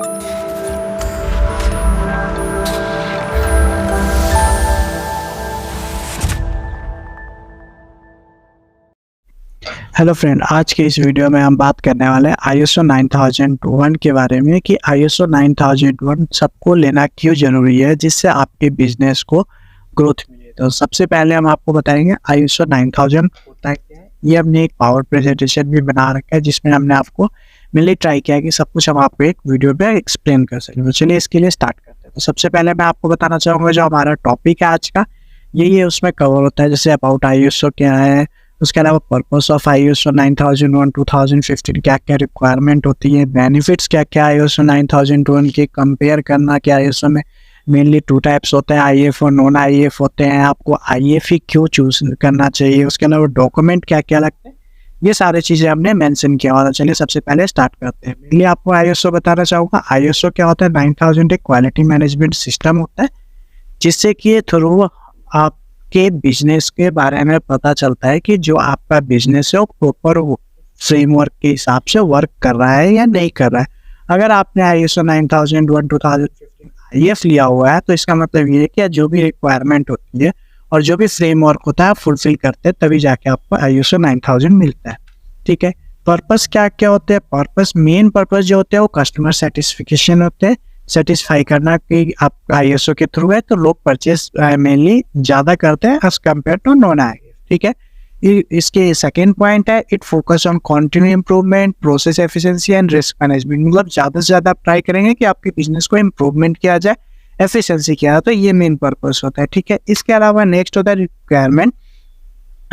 Hello friend, आज के इस वीडियो में हम बात करने वाले हैं ISO 9001 के बारे में कि ISO 9001 सबको लेना क्यों ज़रूरी है जिससे आपके बिजनेस को ग्रोथ मिले। तो सबसे पहले हम आपको बताएंगे ISO 9000 होता क्या है। ये हमने एक पावर प्रेजेंटेशन भी बना रखा है जिसमें हमने आपको मेनली ट्राई किया है कि सब कुछ हम आपको एक वीडियो पे एक्सप्लेन कर सकें। तो चलिए इसके लिए स्टार्ट करते हैं। तो सबसे पहले मैं आपको बताना चाहूँगा जो हमारा टॉपिक है आज का, ये उसमें कवर होता है। जैसे अबाउट ISO क्या है, उसके अलावा पर्पस ऑफ ISO 9001 2015 क्या क्या रिक्वायरमेंट होती है, बेनिफिट्स क्या क्या ISO 9001 के कंपेयर करना कि ISO में मेनली 2 टाइप्स होते हैं, IF और नॉन IF होते हैं, आपको IF ही क्यों चूज करना चाहिए, उसके अलावा डॉक्यूमेंट क्या क्या लगते हैं, ये सारी चीज़ें हमने मेंशन किया। और चलिए सबसे पहले स्टार्ट करते हैं। मेनली आपको ISO बताना चाहूँगा। ISO क्या होता है, 9000 एक क्वालिटी मैनेजमेंट सिस्टम होता है जिससे कि थ्रू आप के बिजनेस के बारे में पता चलता है कि जो आपका बिजनेस है वो प्रॉपर फ्रेमवर्क के हिसाब से वर्क कर रहा है या नहीं कर रहा है। अगर आपने ISO 9001 2015 IF लिया हुआ है तो इसका मतलब ये है कि जो भी रिक्वायरमेंट होती है और जो भी फ्रेमवर्क होता है फुलफिल करते हैं तभी जाके आपको ISO 9000 मिलता है। ठीक है, पर्पस क्या क्या होते हैं। पर्पस, मेन पर्पस जो होते हैं वो कस्टमर सेटिस्फिकेशन होते हैं, सेटिस्फाई करना कि आप ISO के थ्रू है तो लोग परचेस मेनली ज़्यादा करते हैं as compare to non IF। ठीक है, इसके सेकेंड पॉइंट है it focus on continue improvement, process efficiency and risk management. मतलब ज़्यादा से ज़्यादा आप ट्राई करेंगे कि आपके बिजनेस को इम्प्रूवमेंट किया जाए, एफिशिएंसी किया जाए, तो ये मेन पर्पस होता है। ठीक है, इसके अलावा नेक्स्ट होता है रिक्वायरमेंट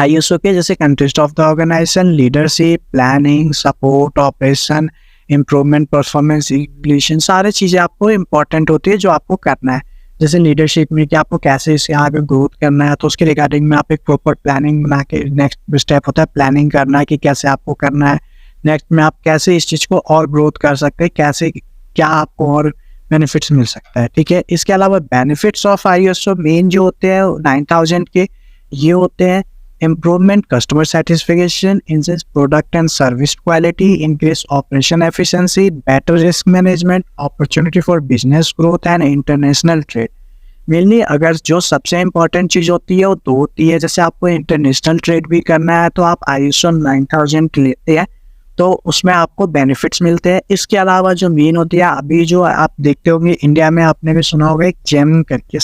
ISO के, जैसे context of the organisation, leadership, planning, support, operation, improvement, performance, regulation, सारी चीज़ें आपको इम्पॉर्टेंट होती है जो आपको करना है। जैसे लीडरशिप में कि आपको कैसे इसे आगे ग्रोथ करना है तो उसके रिगार्डिंग में आप एक प्रॉपर प्लानिंग बना के, नेक्स्ट स्टेप होता है प्लानिंग करना कि कैसे आपको करना है, नेक्स्ट में आप कैसे इस चीज़ को और ग्रोथ कर सकते हैं, कैसे क्या आपको और बेनिफिट्स मिल सकता है। ठीक है, इसके अलावा बेनिफिट्स ऑफ ISO मेन जो होते हैं 9000 के ये होते हैं improvement customer satisfaction, enhance product and service quality, increase operation efficiency, better risk management, opportunity for business growth and international trade। Mainly अगर जो सबसे इम्पोर्टेंट चीज़ होती है वो 2 होती है। जैसे आपको इंटरनेशनल ट्रेड भी करना है तो आप ISO 9000 लेते हैं तो उसमें आपको बेनिफिट्स मिलते हैं। इसके अलावा जो मेन होती है, अभी जो आप देखते होंगे इंडिया में, आपने भी सुना होगा एक जेम करके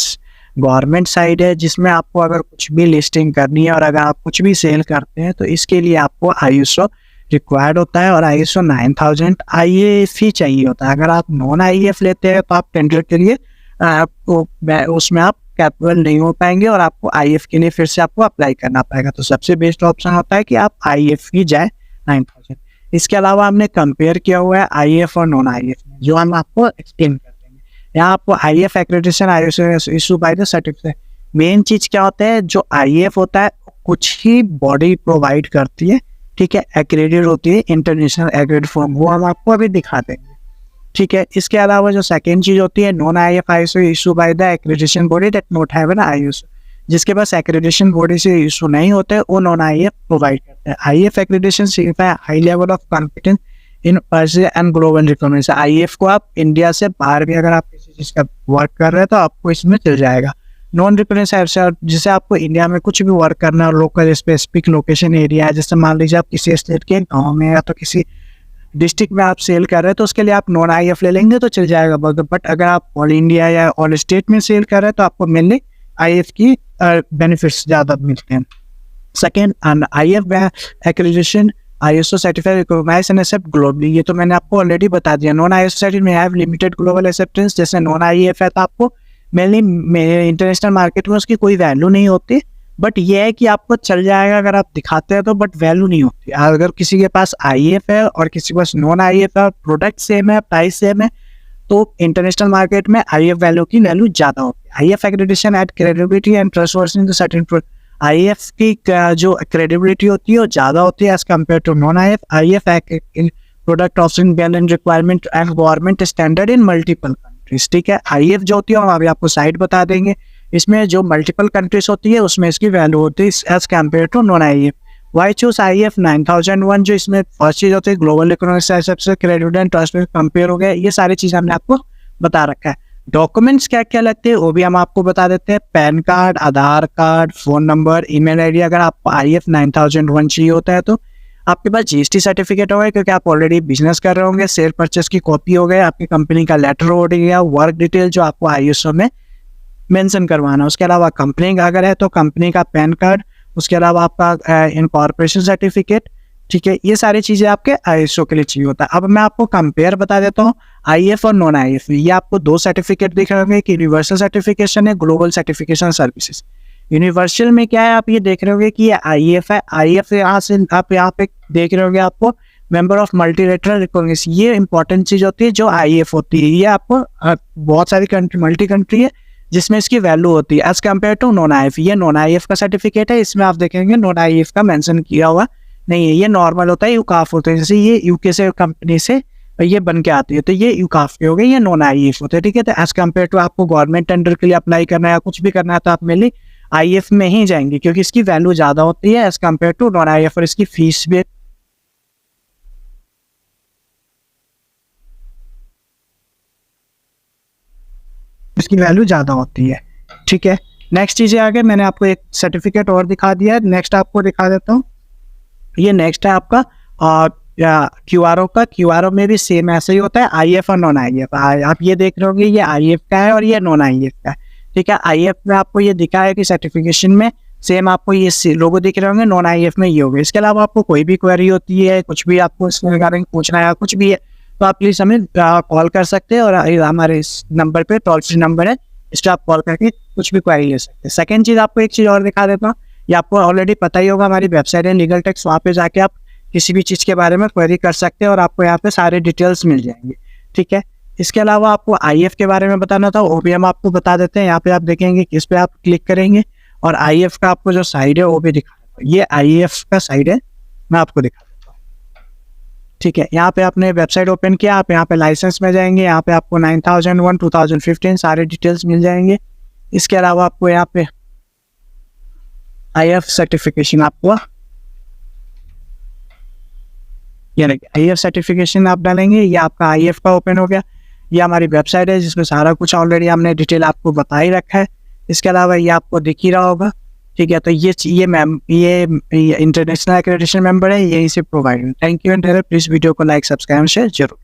गवर्नमेंट साइड है जिसमें आपको अगर कुछ भी लिस्टिंग करनी है और अगर आप कुछ भी सेल करते हैं तो इसके लिए आपको ISO रिक्वायर्ड होता है और ISO 9000 IF ही चाहिए होता है। अगर आप नॉन IF लेते हैं तो आप टेंडर के लिए आपको उसमें आप कैपेबल नहीं हो पाएंगे और आपको IF के लिए फिर से आपको अप्लाई करना पड़ेगा। तो सबसे बेस्ट ऑप्शन होता है कि आप IF ही जाए 9000। इसके अलावा हमने कंपेयर किया हुआ है IF और नॉन IF में, जो हम आपको एक्सप्लेन कर देंगे। यहाँ आपको IF accreditation ISO issue by the certificate. Main चीज़ क्या होता है, जो IF होता है कुछ ही बॉडी प्रोवाइड करती है। ठीक है, एक्रेडिट होती है इंटरनेशनल एक्रेडिट फॉर्म, वो हम आपको अभी दिखा देंगे। ठीक है, इसके अलावा जो सेकेंड चीज़ होती है non IF ISO issue by the accreditation body that not have an ISO। जिसके पास एक्रेडिटेशन बॉडी से इशू नहीं होते वो नॉन IF प्रोवाइड करते हैं। IF accreditation signify high level of confidence in person and global recognition. IF को आप India से बाहर भी अगर आप किसी चीज़ का वर्क कर रहे हैं तो आपको इसमें चल जाएगा। नॉन रिकॉग्निशन जैसे आपको इंडिया में कुछ भी वर्क करना है, लोकल स्पेसिफिक लोकेशन एरिया है, जैसे मान लीजिए आप किसी स्टेट के गाँव में या तो किसी डिस्ट्रिक्ट में आप सेल कर रहे हैं तो उसके लिए आप नॉन IF ले लेंगे तो चल जाएगा। बट अगर आप ऑल इंडिया या ऑल स्टेट में सेल कर रहे हैं तो आपको मेनली IF की बेनिफिट्स ज़्यादा मिलते हैं। Second, IF accreditation ISO certified recognise and accept globally, ये तो मैंने आपको ऑलरेडी बता दिया। नॉन ISO सर्टिफिकेट में हैव लिमिटेड ग्लोबल एक्सेप्टेंस। जैसे नॉन IF है तो आपको मेनली इंटरनेशनल मार्केट में उसकी कोई वैल्यू नहीं होती, बट ये है कि आपको चल जाएगा अगर आप दिखाते हैं तो, बट वैल्यू नहीं होती। अगर किसी के पास IF है और किसी के पास नॉन IF है, प्रोडक्ट सेम है, प्राइस सेम है, तो इंटरनेशनल मार्केट में IF वैल्यू की वैल्यू ज़्यादा होती है। IF accreditation at credibility and trustworthiness in the certain IF की जो क्रेडिबिलिटी होती है वो ज़्यादा होती है as compare to non IF। IF product offering balance requirement and government standard in multiple countries. ठीक है, IF जो होती है हम अभी आपको साइड बता देंगे। इसमें जो मल्टीपल कंट्रीज होती है उसमें इसकी वैल्यू होती है as compare to non IF। Why choose IF 9001, जो इसमें फर्स्ट चीज होती है ग्लोबल इकोनॉमिक से क्रेडिट एंड ट्रस्ट में कंपेयर हो गया, ये सारी चीज़ हमने आपको बता रखा है। डॉक्यूमेंट्स क्या क्या लगते हैं वो भी हम आपको बता देते हैं। PAN card, Aadhaar card, phone number, email ID. अगर आपको IF 9001 चाहिए होता है तो आपके पास GST सर्टिफिकेट होगा, क्योंकि आप ऑलरेडी बिजनेस कर रहे होंगे। शेयर परचेस की कॉपी हो गए, आपकी कंपनी का लेटर हो गया, वर्क डिटेल जो आपको ISO में मेंशन करवाना। उसके अलावा कंपनी का अगर है तो कंपनी का पैन कार्ड, उसके अलावा आपका इनकॉर्पोरेशन सर्टिफिकेट, ठीक है। ये सारी चीज़ें आपके ISO के लिए चाहिए होता है। अब मैं आपको कंपेयर बता देता हूँ IF और नॉन IF। ये आपको दो सर्टिफिकेट दिख रहे होंगे, कि यूनिवर्सल सर्टिफिकेशन है, ग्लोबल सर्टिफिकेशन सर्विसेज। यूनिवर्सल में क्या है, आप ये देख रहे होंगे कि ये IF है। IF यहाँ से आप यहाँ पे देख रहे होंगे आपको मेंबर ऑफ मल्टीलेटरल रिकॉग्निशन। ये इंपॉर्टेंट चीज़ होती है जो IF होती है। ये आपको बहुत सारी कंट्री, मल्टी कंट्री है जिसमें इसकी वैल्यू होती है as compare to non IF। ये नॉन IF का सर्टिफिकेट है, इसमें आप देखेंगे नॉन IF का मेंशन किया हुआ नहीं है। ये नॉर्मल होता है, यूकाफ होता है। जैसे ये UK से कंपनी से ये बन के आती है तो ये यूकाफ के हो गए, ये नॉन IF होते हैं, ठीक है। तो एज कम्पेयर टू आपको गवर्नमेंट टेंडर के लिए अप्लाई करना है या कुछ भी करना है तो आप मेनली IF में ही जाएंगे, क्योंकि इसकी वैल्यू ज़्यादा होती है as compare to non IF, और इसकी फीस भी इसकी वैल्यू ज़्यादा होती है, ठीक है। नेक्स्ट चीज़ें आगे मैंने आपको एक सर्टिफिकेट और दिखा दिया है, नेक्स्ट आपको दिखा देता हूँ। ये नेक्स्ट है आपका QRO का। QRO में भी सेम ऐसे ही होता है, IF और नॉन IF। आप ये देख रहे होंगे ये IF का है और ये नॉन IF का है, ठीक है। IF में आपको ये दिखा है कि सर्टिफिकेशन में सेम आपको ये लोगो दिख रहे होंगे, नॉन IF में ये होगा। इसके अलावा आपको कोई भी क्वेरी होती है, कुछ भी आपको इसके रिगार्डिंग पूछना है, कुछ भी है, तो आप प्लीज़ हमें कॉल कर सकते हैं, और हमारे इस नंबर पे टोल फ्री नंबर है, इस पर आप कॉल करके कुछ भी क्वेरी ले सकते हैं। सेकेंड चीज़ आपको एक चीज़ और दिखा देता हूँ। ये आपको ऑलरेडी पता ही होगा, हमारी वेबसाइट है लीगल टेक्स, वहाँ पे जाके आप किसी भी चीज़ के बारे में क्वेरी कर सकते हैं और आपको यहाँ पे सारे डिटेल्स मिल जाएंगे, ठीक है। इसके अलावा आपको IF के बारे में बताना था, वो भी हम आपको बता देते हैं। यहाँ पे आप देखेंगे किस पे आप क्लिक करेंगे, और IF का आपको जो साइड है वो भी दिखा देता हूँ। ये IF का साइड है, मैं आपको दिखा देता हूँ, ठीक है। यहाँ पे आपने वेबसाइट ओपन किया, आप यहाँ पे लाइसेंस में जाएंगे, यहाँ पे आपको 9001 2015 सारे डिटेल्स मिल जाएंगे। इसके अलावा आपको यहाँ पे IF सर्टिफिकेशन आपको यानी IF सर्टिफिकेशन आप डालेंगे, ये आपका IF का ओपन हो गया। ये हमारी वेबसाइट है जिसमें सारा कुछ ऑलरेडी हमने डिटेल आपको बता ही रखा है। इसके अलावा ये आपको दिख ही रहा होगा, ठीक है। तो ये इंटरनेशनल एक्रेडिटेशन मेंबर है, यही से प्रोवाइड है। Thank you and please video को लाइक, सब्सक्राइब, शेयर जरूर।